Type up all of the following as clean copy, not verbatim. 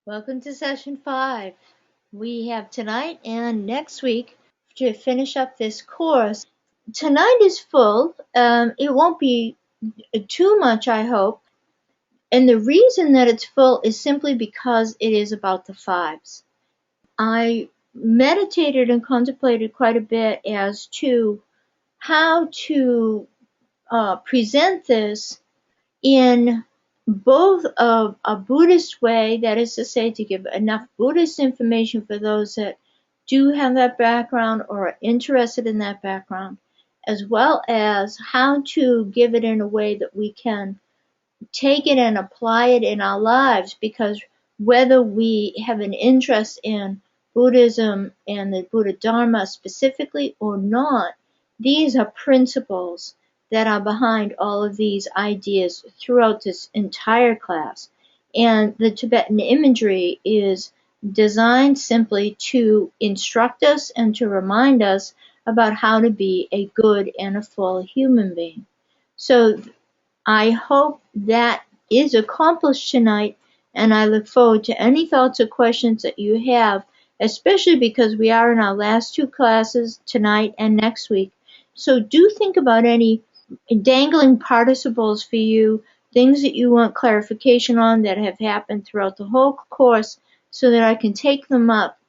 Welcome to session 5. We have tonight and next week to finish up this course. Tonight is full. It won't be too much, I hope. And the reason that it's full is simply because it is about the fives. I meditated and contemplated quite a bit as to how to present this in both a Buddhist way, that is to say, to give enough Buddhist information for those that do have that background or are interested in that background, as well as how to give it in a way that we can take it and apply it in our lives, because whether we have an interest in Buddhism and the Buddha Dharma specifically or not, these are principles that are behind all of these ideas throughout this entire class. And the Tibetan imagery is designed simply to instruct us and to remind us about how to be a good and a full human being. So I hope that is accomplished tonight, and I look forward to any thoughts or questions that you have, especially because we are in our last two classes tonight and next week. So do think about any dangling participles for you, things that you want clarification on that have happened throughout the whole course, so that I can take them up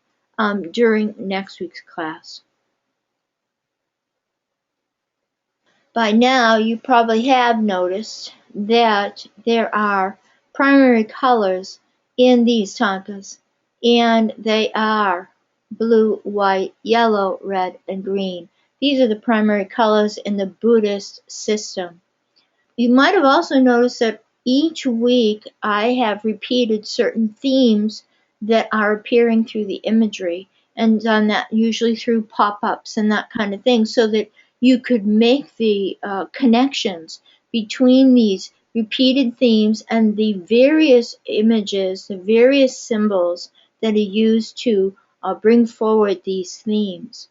during next week's class. By now, you probably have noticed that there are primary colors in these thangkas, and they are blue, white, yellow, red, and green. These are the primary colors in the Buddhist system. You might have also noticed that each week I have repeated certain themes that are appearing through the imagery, and done that usually through pop-ups and that kind of thing, so that you could make the connections between these repeated themes and the various images, the various symbols that are used to bring forward these themes.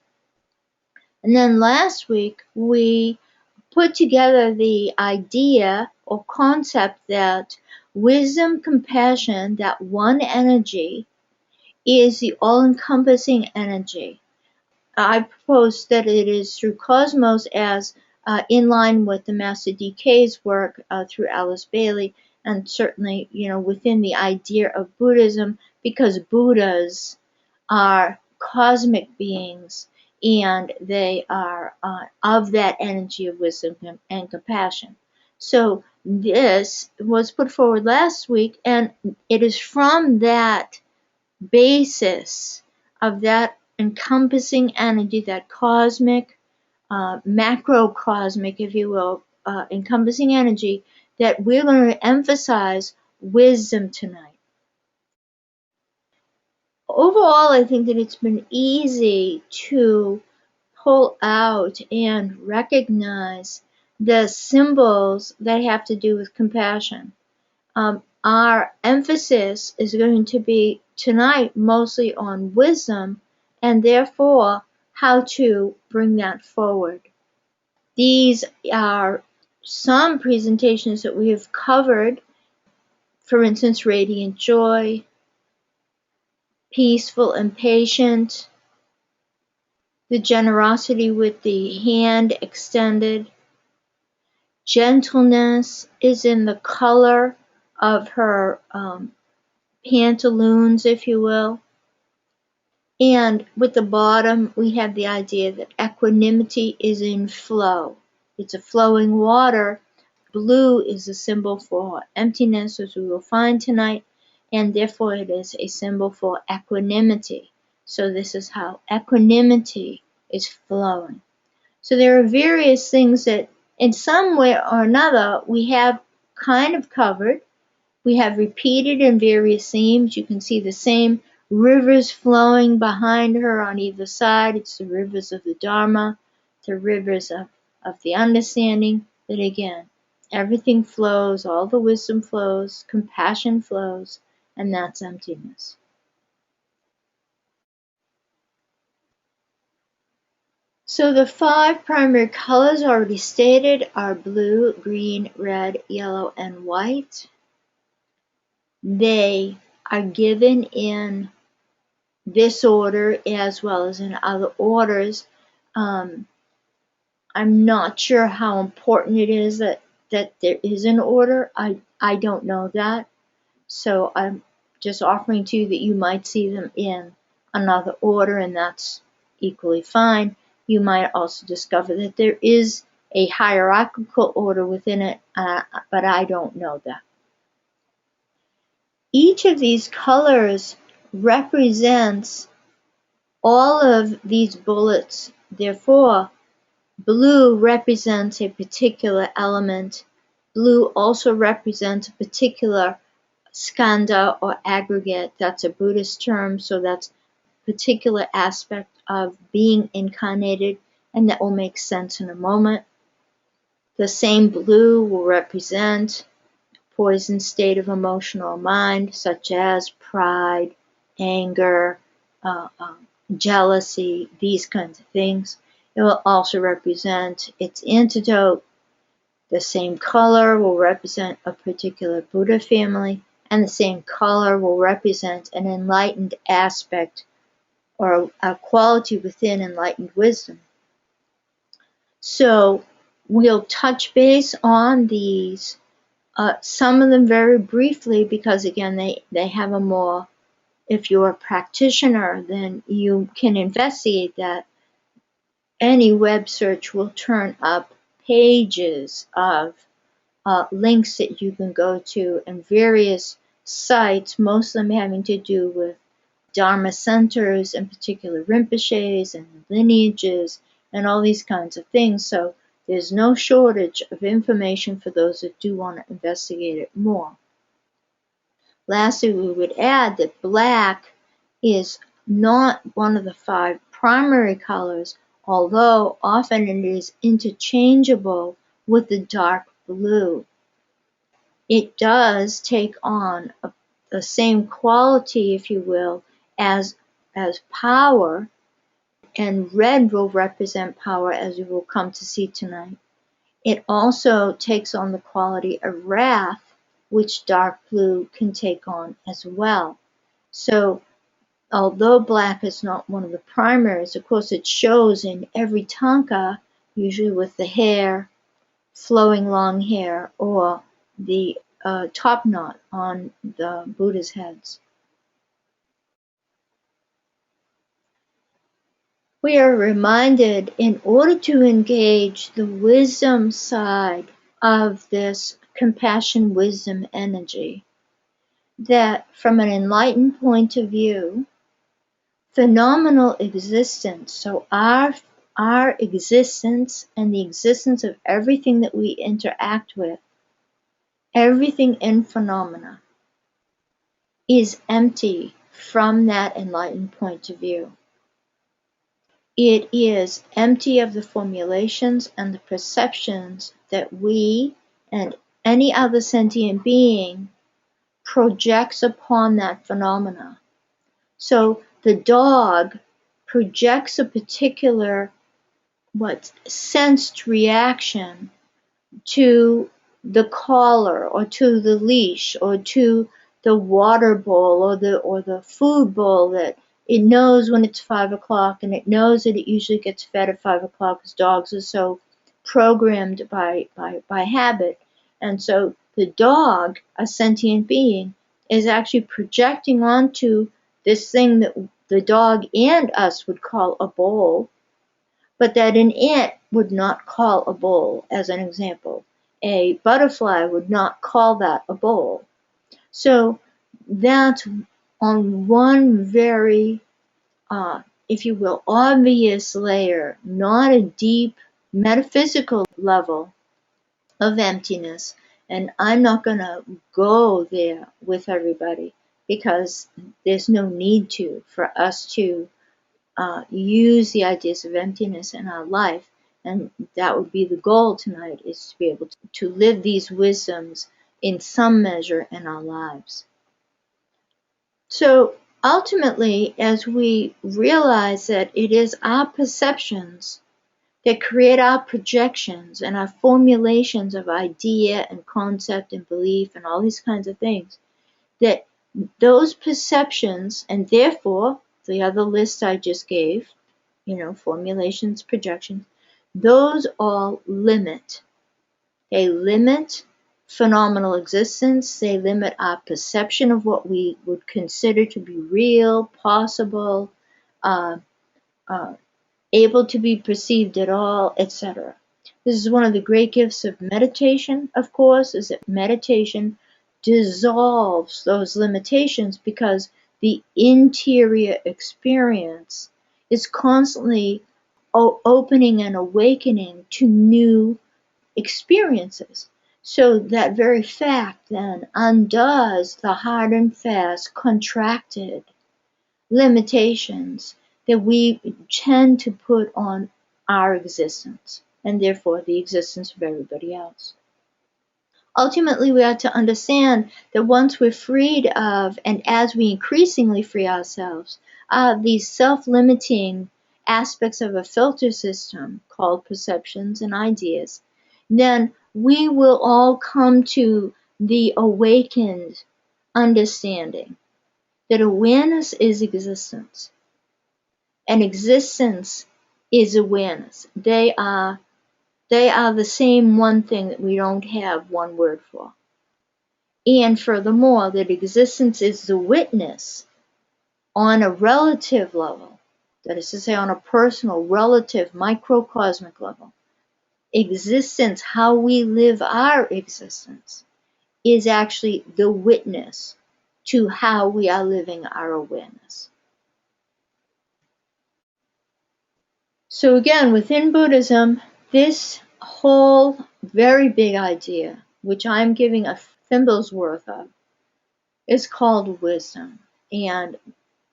And then last week we put together the idea or concept that wisdom, compassion, that one energy, is the all-encompassing energy. I propose that it is through Cosmos, as in line with the Master DK's work through Alice Bailey, and certainly, within the idea of Buddhism, because Buddhas are cosmic beings, and they are of that energy of wisdom and compassion. So this was put forward last week, and it is from that basis of that encompassing energy, that cosmic, macrocosmic, if you will, encompassing energy, that we're going to emphasize wisdom tonight. Overall, I think that it's been easy to pull out and recognize the symbols that have to do with compassion. Our emphasis is going to be tonight mostly on wisdom, and therefore how to bring that forward. These are some presentations that we have covered, for instance, radiant joy, peaceful and patient, the generosity with the hand extended. Gentleness is in the color of her pantaloons, if you will. And with the bottom, we have the idea that equanimity is in flow. It's a flowing water. Blue is a symbol for emptiness, as we will find tonight, and therefore it is a symbol for equanimity. So this is how equanimity is flowing. So there are various things that in some way or another we have kind of covered. We have repeated in various themes. You can see the same rivers flowing behind her on either side. It's the rivers of the Dharma, the rivers of the understanding, that again, everything flows, all the wisdom flows, compassion flows, and that's emptiness. So the 5 primary colors already stated are blue, green, red, yellow, and white. They are given in this order as well as in other orders. I'm not sure how important it is that there is an order. I don't know that. So I'm just offering to you that you might see them in another order, and that's equally fine. You might also discover that there is a hierarchical order within it, but I don't know that. Each of these colors represents all of these bullets. Therefore, blue represents a particular element. Blue also represents a particular skandha or aggregate. That's a Buddhist term, so that's a particular aspect of being incarnated, and that will make sense in a moment. The same blue will represent poisoned state of emotional mind, such as pride, anger, jealousy, these kinds of things. It will also represent its antidote. The same color will represent a particular Buddha family, and the same color will represent an enlightened aspect or a quality within enlightened wisdom. So we'll touch base on these, some of them very briefly, because again, they have a more, if you're a practitioner, then you can investigate that. Any web search will turn up pages of links that you can go to and various sites, most of them having to do with Dharma centers, in particular Rinpoches and lineages and all these kinds of things. So there's no shortage of information for those that do want to investigate it more. Lastly, we would add that black is not one of the 5 primary colors, although often it is interchangeable with the dark blue. It does take on the same quality, if you will, as power, and red will represent power, as you will come to see tonight. It also takes on the quality of wrath, which dark blue can take on as well. So although black is not one of the primaries, of course it shows in every Thangka, usually with the hair, flowing long hair, or the top knot on the Buddha's heads. We are reminded, in order to engage the wisdom side of this compassion wisdom energy, that from an enlightened point of view, phenomenal existence, so our existence and the existence of everything that we interact with, everything in phenomena, is empty from that enlightened point of view. It is empty of the formulations and the perceptions that we and any other sentient being projects upon that phenomena. So the dog projects a particular sensed reaction to the collar or to the leash or to the water bowl or the food bowl, that it knows when it's 5 o'clock, and it knows that it usually gets fed at 5 o'clock, because dogs are so programmed by habit. And so the dog, a sentient being, is actually projecting onto this thing that the dog and us would call a bowl, but that an ant would not call a bowl, as an example. A butterfly would not call that a bowl. So that's on one very, if you will, obvious layer, not a deep metaphysical level of emptiness. And I'm not going to go there with everybody, because there's no need to, for us to use the ideas of emptiness in our life. And that would be the goal tonight, is to be able to live these wisdoms in some measure in our lives. So ultimately, as we realize that it is our perceptions that create our projections and our formulations of idea and concept and belief and all these kinds of things, that those perceptions, and therefore the other list I just gave, formulations, projections, those all limit. They limit phenomenal existence. They limit our perception of what we would consider to be real, possible, uh, uh, able to be perceived at all, etc. This is one of the great gifts of meditation, of course, is that meditation dissolves those limitations because the interior experience is constantly opening and awakening to new experiences. So that very fact then undoes the hard and fast, contracted limitations that we tend to put on our existence and therefore the existence of everybody else. Ultimately, we have to understand that once we're freed of, and as we increasingly free ourselves of these self-limiting aspects of a filter system called perceptions and ideas, then we will all come to the awakened understanding that awareness is existence and existence is awareness. They are the same one thing that we don't have one word for. And furthermore, that existence is the witness on a relative level, that is to say, on a personal, relative, microcosmic level. Existence, how we live our existence, is actually the witness to how we are living our awareness. So again, within Buddhism, this whole very big idea, which I'm giving a thimble's worth of, is called wisdom. And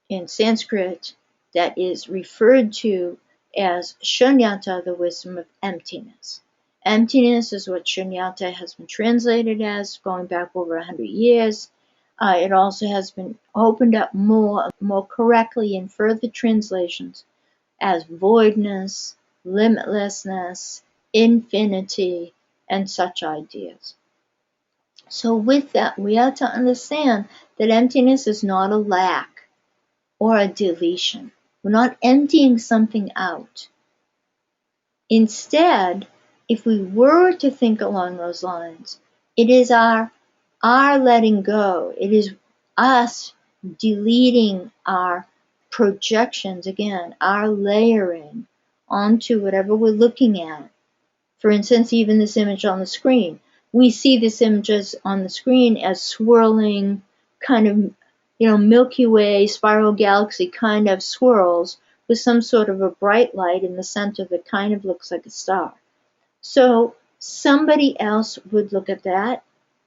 in Sanskrit, that is referred to as shunyata, the wisdom of emptiness. Emptiness is what shunyata has been translated as, going back over 100 years. It also has been opened up more correctly in further translations as voidness, limitlessness, infinity, and such ideas. So with that, we have to understand that emptiness is not a lack or a deletion. We're not emptying something out. Instead, if we were to think along those lines, it is our letting go. It is us deleting our projections, again, our layering onto whatever we're looking at. For instance, even this image on the screen. We see this image on the screen as swirling, kind of, Milky Way, spiral galaxy kind of swirls with some sort of a bright light in the center that kind of looks like a star. So somebody else would look at that,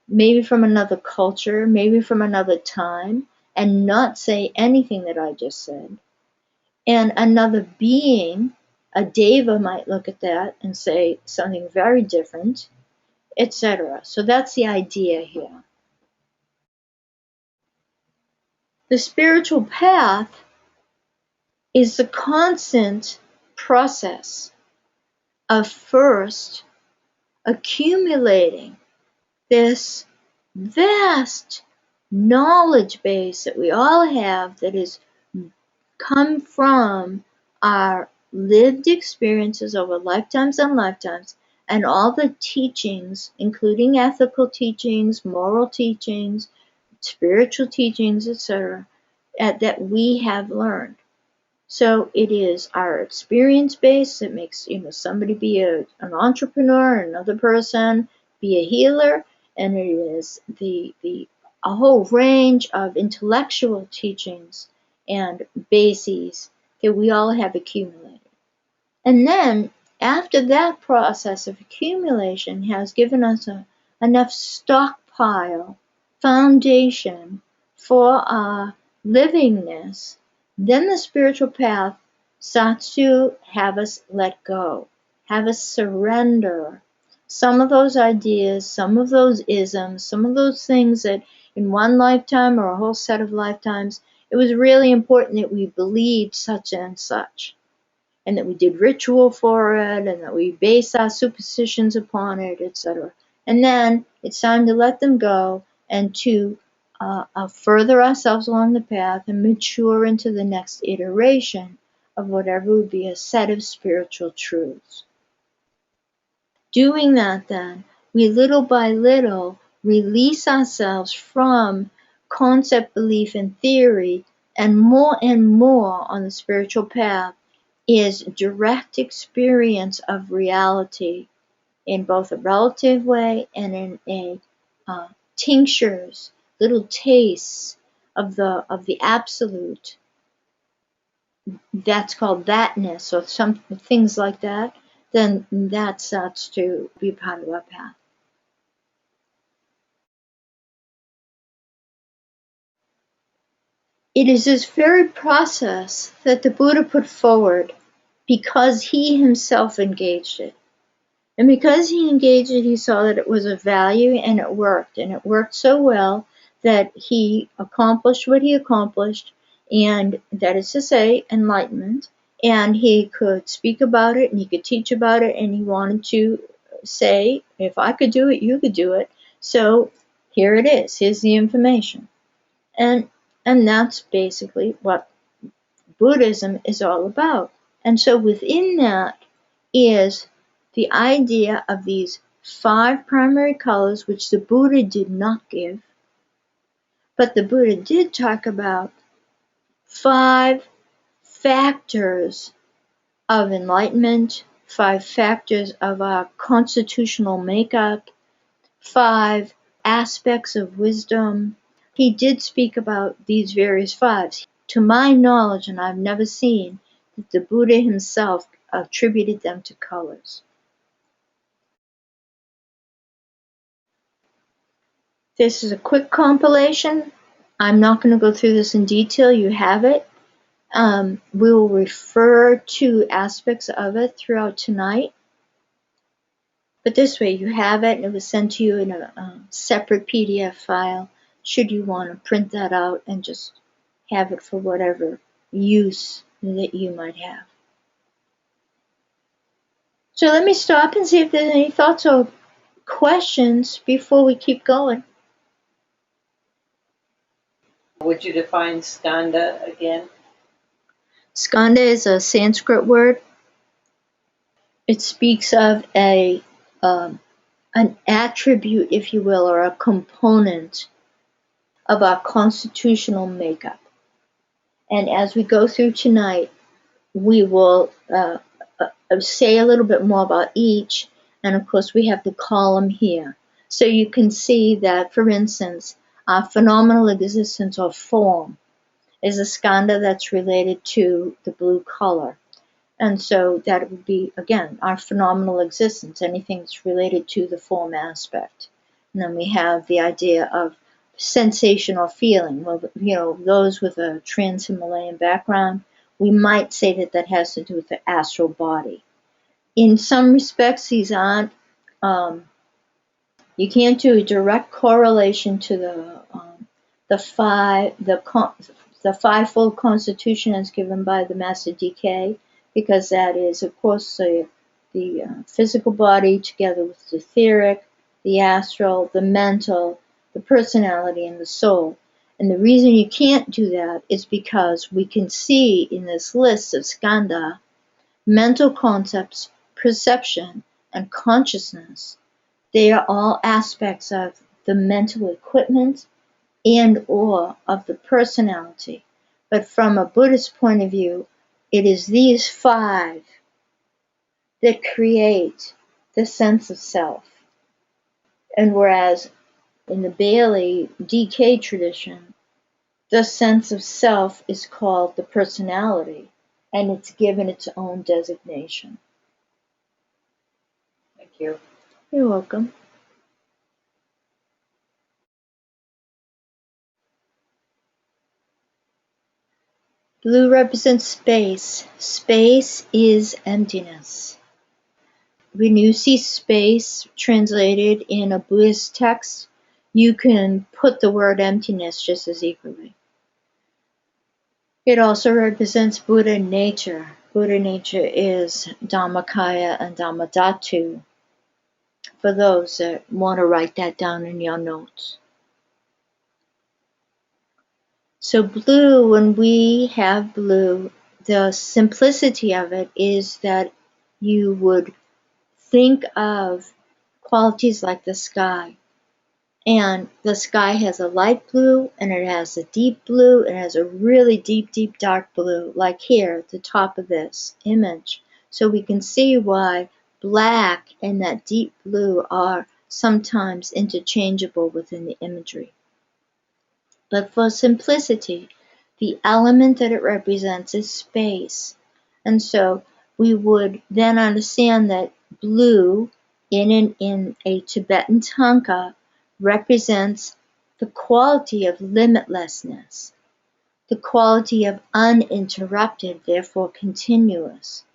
maybe from another culture, maybe from another time, and not say anything that I just said. And another being, a deva, might look at that and say something very different, etc. So that's the idea here. The spiritual path is the constant process of first accumulating this vast knowledge base that we all have that has come from our lived experiences over lifetimes and lifetimes, and all the teachings, including ethical teachings, moral teachings, spiritual teachings, etc., that we have learned. So it is our experience base that makes somebody be an entrepreneur, another person be a healer, and it is a whole range of intellectual teachings and bases that we all have accumulated. And then after that process of accumulation has given us enough stockpile foundation for our livingness, then the spiritual path starts to have us let go, have us surrender some of those ideas, some of those isms, some of those things that in one lifetime or a whole set of lifetimes, it was really important that we believed such and such, and that we did ritual for it, and that we based our superstitions upon it, etc. And then it's time to let them go and to further ourselves along the path and mature into the next iteration of whatever would be a set of spiritual truths. Doing that, then, we little by little release ourselves from concept, belief, and theory, and more on the spiritual path is direct experience of reality in both a relative way and in a tinctures, little tastes of the absolute. That's called thatness, or some things like that. Then that starts to be part of our path. It is this very process that the Buddha put forward because he himself engaged it. And because he engaged it, he saw that it was of value and it worked. And it worked so well that he accomplished what he accomplished, and that is to say, enlightenment. And he could speak about it and he could teach about it, and he wanted to say, if I could do it, you could do it. So here it is. Here's the information. And that's basically what Buddhism is all about. And so within that is the idea of these 5 primary colors, which the Buddha did not give, but the Buddha did talk about 5 factors of enlightenment, 5 factors of our constitutional makeup, 5 aspects of wisdom. He did speak about these various 5s. To my knowledge, and I've never seen, that the Buddha himself attributed them to colors. This is a quick compilation. I'm not going to go through this in detail. You have it. We will refer to aspects of it throughout tonight. But this way you have it, and it was sent to you in a separate PDF file should you want to print that out and just have it for whatever use that you might have. So let me stop and see if there's any thoughts or questions before we keep going. Would you define skanda again? Skanda is a Sanskrit word. It speaks of an attribute, if you will, or a component of our constitutional makeup. And as we go through tonight, we will say a little bit more about each. And of course, we have the column here. So you can see that, for instance, our phenomenal existence or form is a skanda that's related to the blue color. And so that would be, again, our phenomenal existence, anything that's related to the form aspect. And then we have the idea of sensation or feeling. Well, those with a trans-Himalayan background, we might say that that has to do with the astral body. In some respects, these aren't, you can't do a direct correlation to the fivefold constitution as given by the Master DK, because that is, of course, the physical body together with the etheric, the astral, the mental, the personality, and the soul. And the reason you can't do that is because we can see in this list of skanda mental concepts, perception, and consciousness. They are all aspects of the mental equipment and or of the personality. But from a Buddhist point of view, it is these 5 that create the sense of self. And whereas in the Bailey DK tradition, the sense of self is called the personality, and it's given its own designation. Thank you. You're welcome. Blue represents space. Space is emptiness. When you see space translated in a Buddhist text, you can put the word emptiness just as equally. It also represents Buddha nature. Buddha nature is Dhammakaya and Dhammadhatu, for those that want to write that down in your notes. So blue, when we have blue, the simplicity of it is that you would think of qualities like the sky. And the sky has a light blue, and it has a deep blue, and it has a really deep, deep dark blue, like here at the top of this image. So we can see why black and that deep blue are sometimes interchangeable within the imagery. But for simplicity, the element that it represents is space. And so we would then understand that blue in a Tibetan Thangka represents the quality of limitlessness, the quality of uninterrupted, therefore continuous,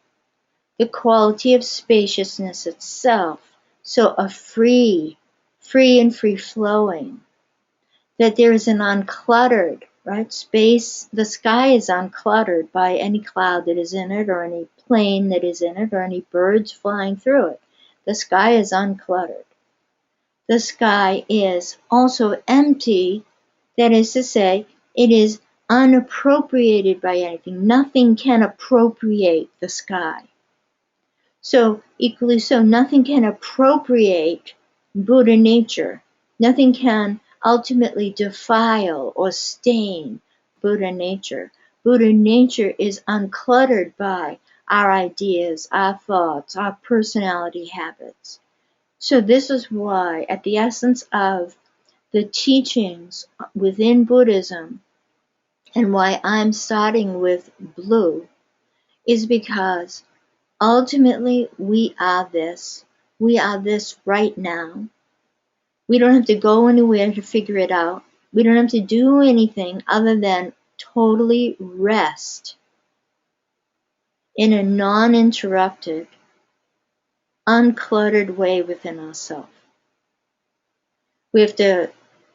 the quality of spaciousness itself, so a free and free flowing, that there is an uncluttered, right? Space, the sky is uncluttered by any cloud that is in it, or any plane that is in it, or any birds flying through it. The sky is uncluttered. The sky is also empty, that is to say, it is unappropriated by anything. Nothing can appropriate the sky. So, equally so, nothing can appropriate Buddha nature. Nothing can ultimately defile or stain Buddha nature. Buddha nature is uncluttered by our ideas, our thoughts, our personality habits. So this is why, at the essence of the teachings within Buddhism, and why I'm starting with blue, is because ultimately we are this. We are this right now. We don't have to go anywhere to figure it out. We don't have to do anything other than totally rest in a non-interrupted, uncluttered way within ourselves. We have to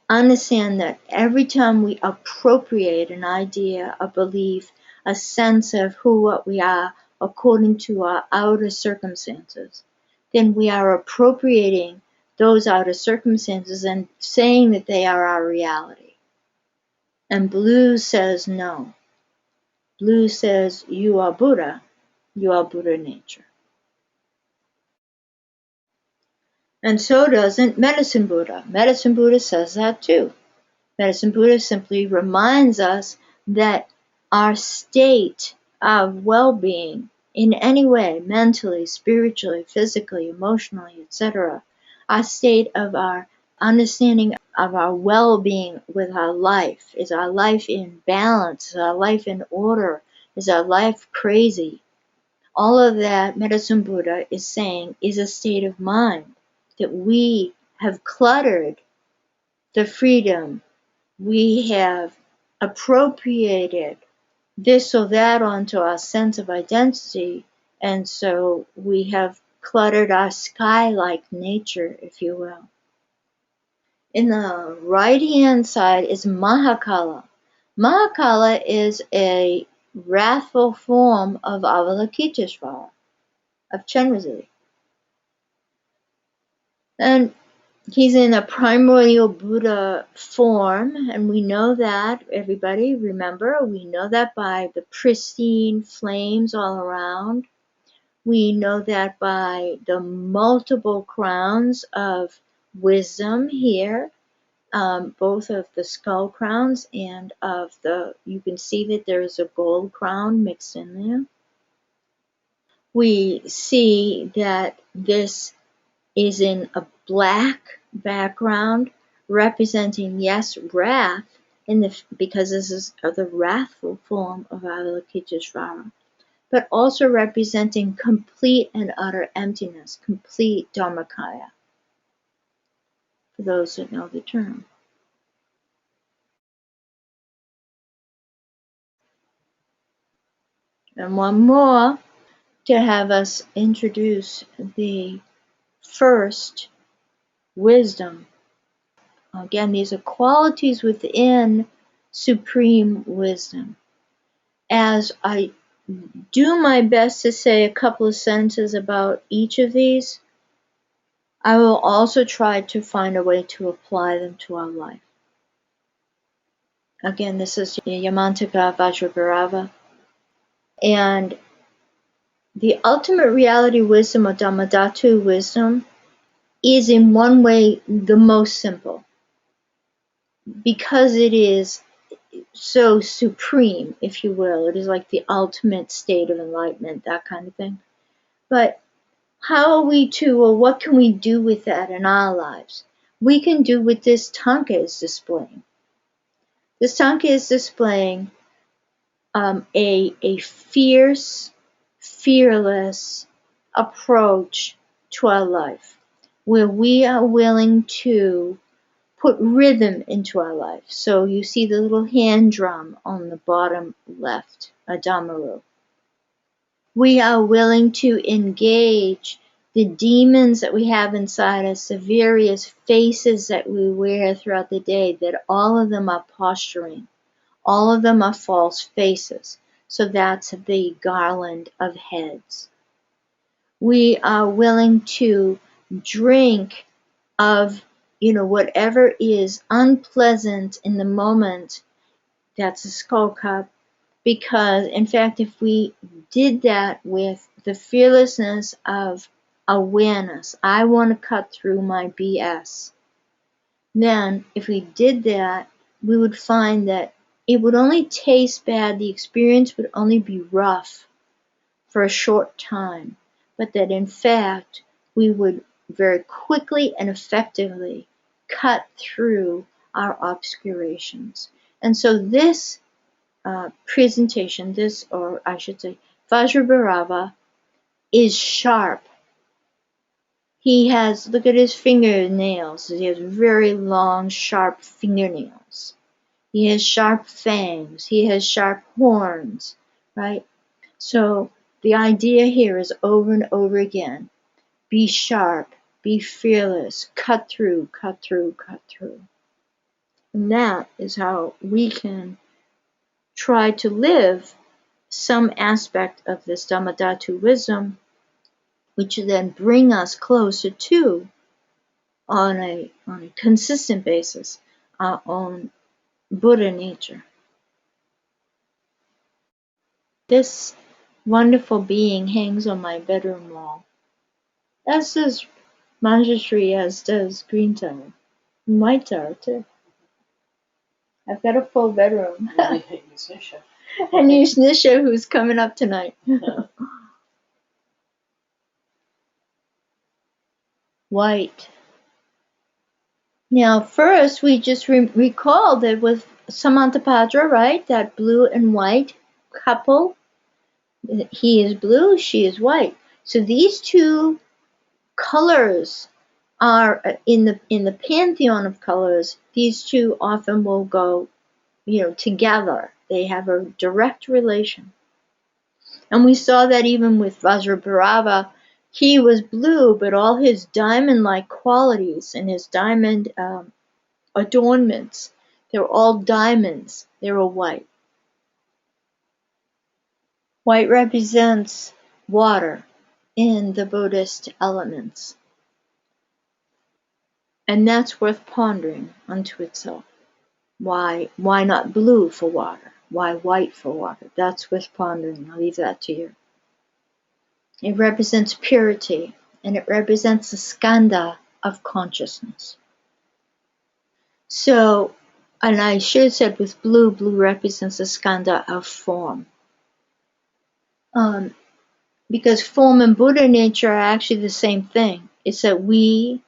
understand that every time we appropriate an idea, a belief, a sense of who, what we are, according to our outer circumstances, then we are appropriating those outer circumstances and saying that they are our reality. And blue says no. Blue says you are Buddha, you are Buddha nature. And so doesn't Medicine Buddha. Medicine Buddha says that too. Medicine Buddha simply reminds us that our state of well-being in any way, mentally, spiritually, physically, emotionally, etc., our state of our understanding of our well-being with our life, is our life in balance, is our life in order, is our life crazy? All of that, Medicine Buddha is saying, is a state of mind that we have cluttered the freedom. We have appropriated this or that onto our sense of identity, and so we have cluttered our sky-like nature, if you will. In the right-hand side is Mahakala. Mahakala is a wrathful form of Avalokiteshvara, of Chenrezig. And he's in a primordial Buddha form, and we know that, everybody, remember, we know that by the pristine flames all around. We know that by the multiple crowns of wisdom here, both of the skull crowns and of you can see that there is a gold crown mixed in there. We see that this is in a black background, representing, yes, wrath, because this is the wrathful form of Avalokiteshvara, but also representing complete and utter emptiness, complete Dharmakaya, for those that know the term. And one more to have us introduce the first wisdom. Again, these are qualities within supreme wisdom. As I do my best to say a couple of sentences about each of these, I will also try to find a way to apply them to our life. Again, this is Yamantaka Vajrabharava. And the ultimate reality wisdom, or Dhammadhatu wisdom, is in one way the most simple, because it is so supreme, if you will. It is like the ultimate state of enlightenment, that kind of thing. But how are we to, or what can we do with that in our lives? We can do what this Thangka is displaying. This Thangka is displaying a fierce, fearless approach to our life, where we are willing to put rhythm into our life. So you see the little hand drum on the bottom left, a Dhammaru. We are willing to engage the demons that we have inside us, the various faces that we wear throughout the day, that all of them are posturing. All of them are false faces. So that's the garland of heads. We are willing to drink of, whatever is unpleasant in the moment. That's a skull cup. Because, in fact, if we did that with the fearlessness of awareness, I want to cut through my BS, then if we did that, we would find that it would only taste bad, the experience would only be rough for a short time, but that in fact we would very quickly and effectively cut through our obscurations. And so this presentation, or I should say, Vajrabharava, is sharp. He has, look at his fingernails. He has very long, sharp fingernails. He has sharp fangs. He has sharp horns, right? So the idea here is over and over again. Be sharp, be fearless, cut through, cut through, cut through. And that is how we can try to live some aspect of this Dhammadhatu wisdom, which then bring us closer to, on a consistent basis, our own Buddha nature. This wonderful being hangs on my bedroom wall, as does Manjushri, as does Green Tower, White Tower too. I've got a full bedroom. And Nisha, who's coming up tonight. White. Now, first, we just recall that with Samantabhadra, right? That blue and white couple. He is blue, she is white. So these two colors are in the pantheon of colors. These two often will go, together. They have a direct relation. And we saw that even with Vajrabharava. He was blue, but all his diamond-like qualities and his diamond adornments, they were all diamonds. They were white. White represents water in the Buddhist elements. And that's worth pondering unto itself. Why not blue for water? Why white for water? That's worth pondering. I'll leave that to you. It represents purity, and it represents the skandha of consciousness. So, and I should have said with blue represents the skandha of form. Because form and Buddha nature are actually the same thing. It's that we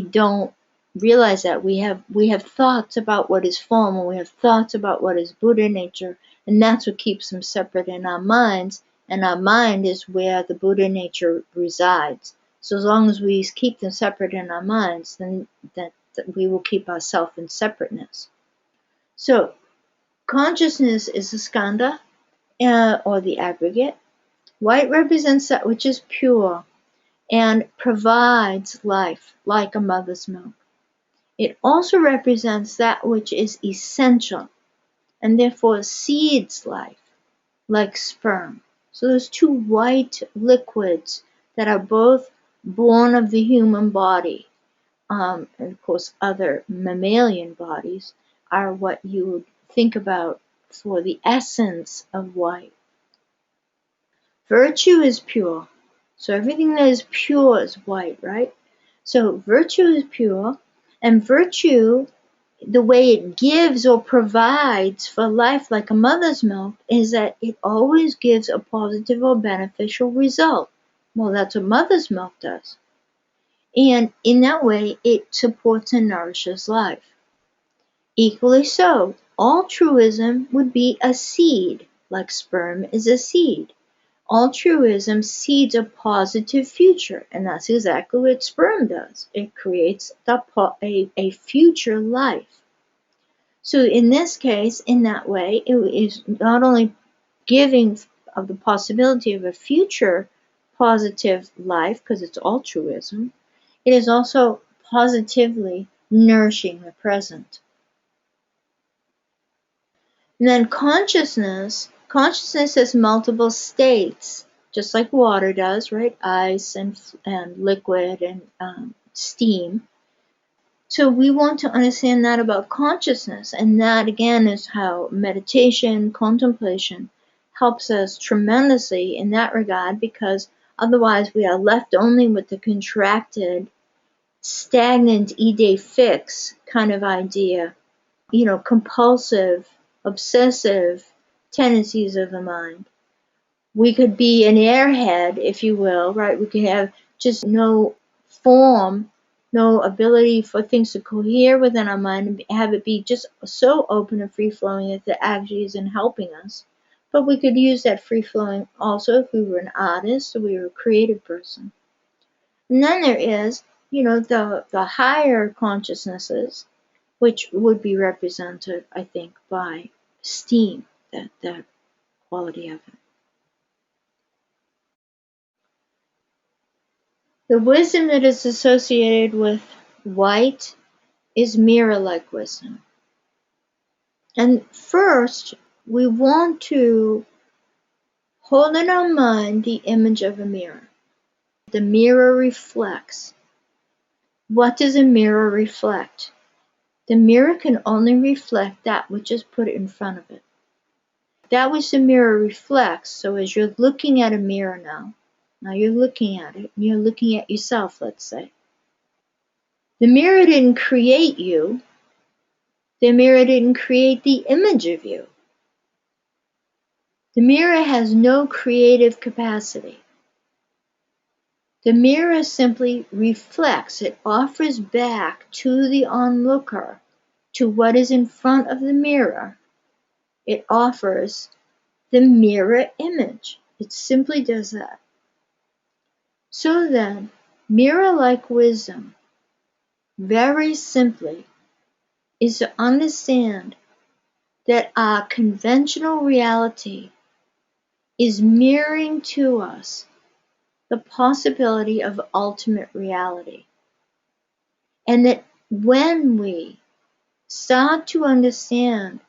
don't realize that we have thoughts about what is form, and we have thoughts about what is Buddha nature, and that's what keeps them separate in our minds. And our mind is where the Buddha nature resides. So as long as we keep them separate in our minds, then that we will keep ourselves in separateness. So consciousness is the skandha, or the aggregate. White represents that which is pure and provides life like a mother's milk. It also represents that which is essential and therefore seeds life like sperm. So those two white liquids that are both born of the human body, and of course other mammalian bodies, are what you would think about for the essence of white. Virtue is pure. So everything that is pure is white, right? So virtue is pure, and virtue, the way it gives or provides for life like a mother's milk, is that it always gives a positive or beneficial result. Well, that's what mother's milk does. And in that way, it supports and nourishes life. Equally so, altruism would be a seed, like sperm is a seed. Altruism seeds a positive future, and that's exactly what sperm does. It creates a future life. So in this case, in that way, it is not only giving of the possibility of a future positive life, because it's altruism, it is also positively nourishing the present. And then consciousness has multiple states, just like water does, right? Ice and liquid and steam. So we want to understand that about consciousness, and that again is how meditation, contemplation helps us tremendously in that regard, because otherwise we are left only with the contracted, stagnant idée fixe kind of idea, compulsive, obsessive tendencies of the mind. We could be an airhead, if you will, right? We could have just no form, no ability for things to cohere within our mind, and have it be just so open and free flowing that it actually isn't helping us. But we could use that free flowing also if we were an artist or we were a creative person. And then there is, the higher consciousnesses, which would be represented, I think, by steam, that quality of it. The wisdom that is associated with white is mirror-like wisdom. And first, we want to hold in our mind the image of a mirror. The mirror reflects. What does a mirror reflect? The mirror can only reflect that which is put in front of it. That which the mirror reflects, so as you're looking at a mirror now you're looking at it, and you're looking at yourself, let's say. The mirror didn't create you. The mirror didn't create the image of you. The mirror has no creative capacity. The mirror simply reflects. It offers back to the onlooker, to what is in front of the mirror. It offers the mirror image. It simply does that. So then, mirror-like wisdom, very simply, is to understand that our conventional reality is mirroring to us the possibility of ultimate reality. And that when we start to understand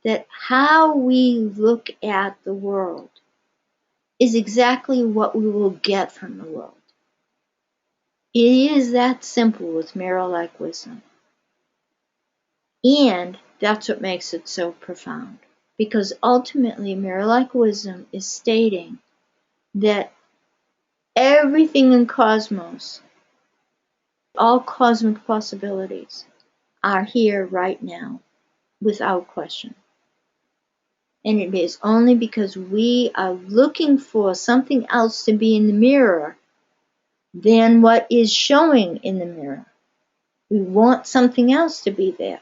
that how we look at the world is exactly what we will get from the world. It is that simple with mirror-like wisdom. And that's what makes it so profound. Because ultimately, mirror-like wisdom is stating that everything in cosmos, all cosmic possibilities, are here right now, without question. And it is only because we are looking for something else to be in the mirror than what is showing in the mirror. We want something else to be there,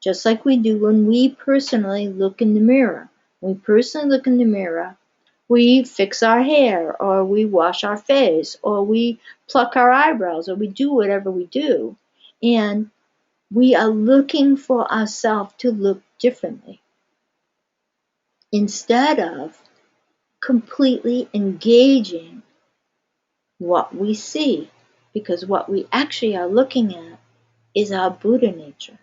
just like we do when we personally look in the mirror. When we personally look in the mirror, we fix our hair, or we wash our face, or we pluck our eyebrows, or we do whatever we do. And we are looking for ourselves to look differently, instead of completely engaging what we see, because what we actually are looking at is our Buddha nature.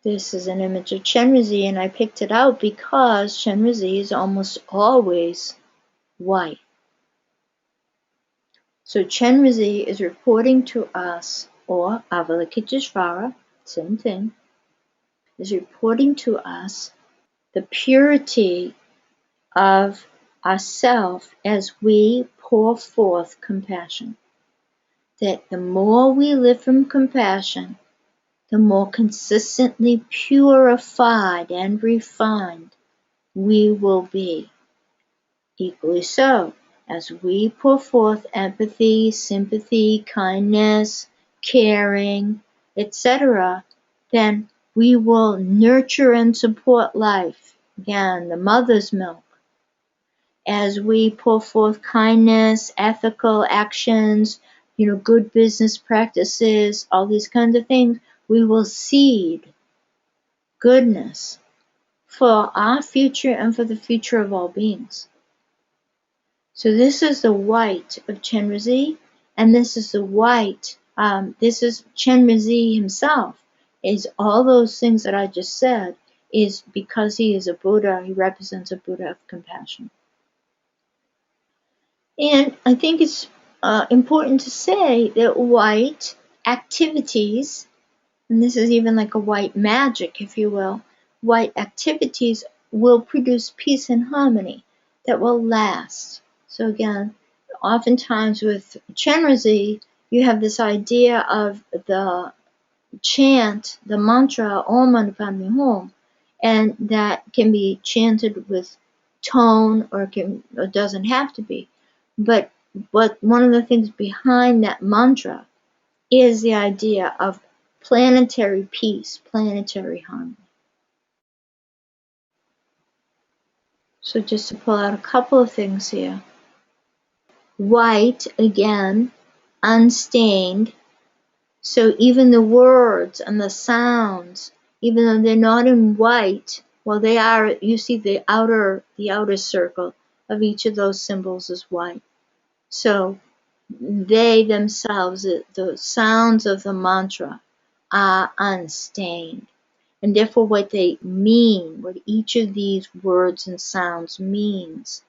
This is an image of Chenrezig, and I picked it out because Chenrezig is almost always white. So Chenrezig is reporting to us, or Avalokiteshvara, same thing, is reporting to us the purity of ourself as we pour forth compassion. That the more we live from compassion, the more consistently purified and refined we will be. Equally so, as we pour forth empathy, sympathy, kindness, caring, etc., then we will nurture and support life. Again, the mother's milk. As we pour forth kindness, ethical actions, good business practices, all these kinds of things, we will seed goodness for our future and for the future of all beings. So this is the white of Chenrezig, and this is the white, this is Chenrezig himself, is all those things that I just said, is because he is a Buddha, he represents a Buddha of compassion. And I think it's important to say that white activities, and this is even like a white magic, if you will, white activities will produce peace and harmony that will last. So again, oftentimes with Chenrezig, you have this idea of the chant, the mantra, Om Mani Padme Hum, and that can be chanted with tone or doesn't have to be. But one of the things behind that mantra is the idea of planetary peace, planetary harmony. So just to pull out a couple of things here. White, again, unstained. So even the words and the sounds, even though they're not in white, well, they are, you see the outer circle of each of those symbols is white. So they themselves, the sounds of the mantra, are unstained. And therefore what they mean, what each of these words and sounds means,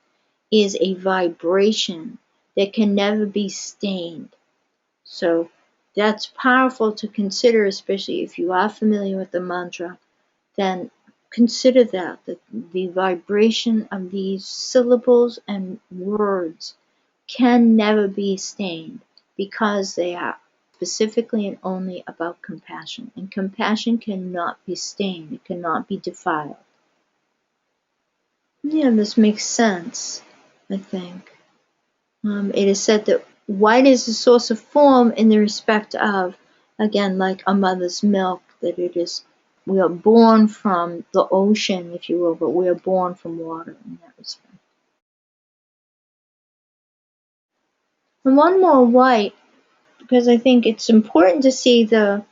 is a vibration that can never be stained. So that's powerful to consider, especially if you are familiar with the mantra, then consider that the vibration of these syllables and words can never be stained because they are specifically and only about compassion. And compassion cannot be stained, it cannot be defiled. Yeah, this makes sense, I think. It is said that white is the source of form in the respect of, again, like a mother's milk, that it is, we are born from the ocean, if you will, but we are born from water in that respect. And one more white, because I think it's important to see the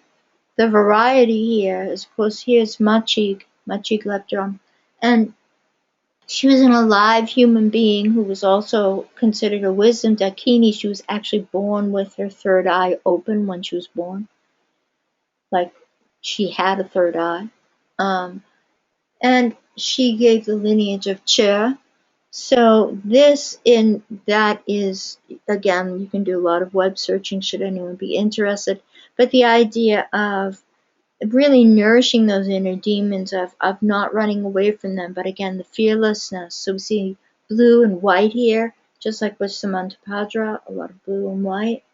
variety here. Of course, here's Machig Leptron, and she was an alive human being who was also considered a wisdom Dakini. She was actually born with her third eye open when she was born. Like, she had a third eye. And she gave the lineage of Che. So that is, again, you can do a lot of web searching should anyone be interested. But the idea of really nourishing those inner demons, of not running away from them, but again, the fearlessness. So we see blue and white here, just like with Samantabhadra, a lot of blue and white.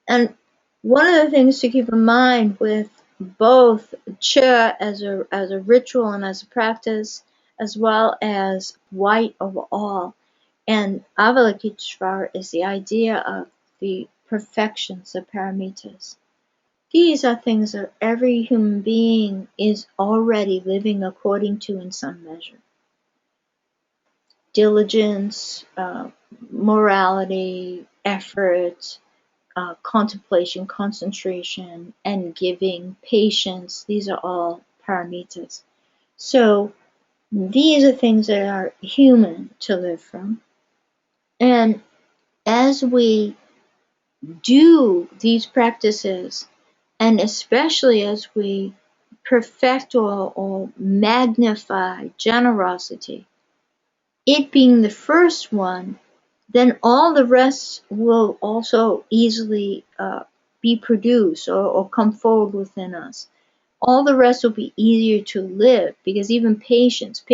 And one of the things to keep in mind with both Che as a ritual and as a practice, as well as white overall, and Avalokiteshvara is the idea of the perfections, the paramitas. These are things that every human being is already living according to in some measure. Diligence, morality, effort, contemplation, concentration, and giving, patience, these are all paramitas. So these are things that are human to live from. And as we do these practices, and especially as we perfect or magnify generosity, it being the first one, then all the rest will also easily be produced or come forward within us. All the rest will be easier to live, because even patience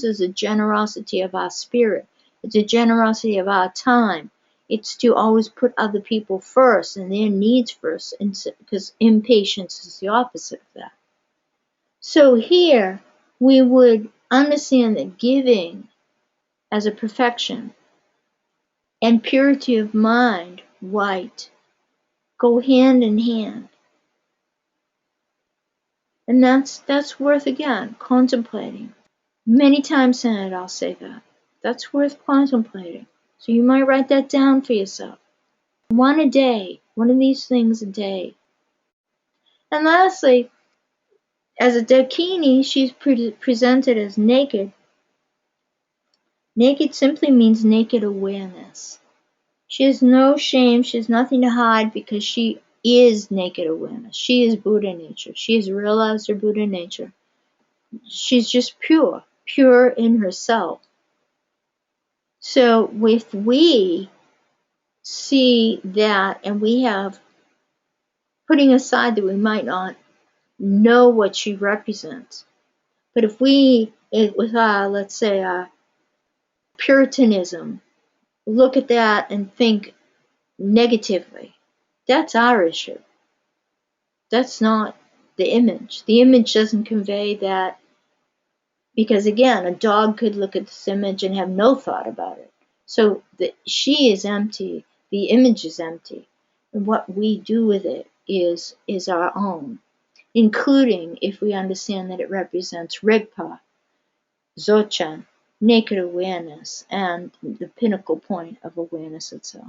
is a generosity of our spirit. It's a generosity of our time. It's to always put other people first and their needs first, because impatience is the opposite of that. So here we would understand that giving as a perfection and purity of mind, white, go hand in hand. And that's worth, again, contemplating. Many times tonight I'll say that. That's worth contemplating. So you might write that down for yourself. One a day, one of these things a day. And lastly, as a Dakini, she's presented as naked. Naked simply means naked awareness. She has no shame, she has nothing to hide, because she is naked awareness. She is Buddha nature. She has realized her Buddha nature. She's just pure, pure in herself. So if we see that, and we have, putting aside that we might not know what she represents, but if we, with let's say, Puritanism, look at that and think negatively, that's our issue. That's not the image. The image doesn't convey that, because again, a dog could look at this image and have no thought about it. So she is empty, the image is empty, and what we do with it is our own, including if we understand that it represents Rigpa, Dzogchen, naked awareness, and the pinnacle point of awareness itself.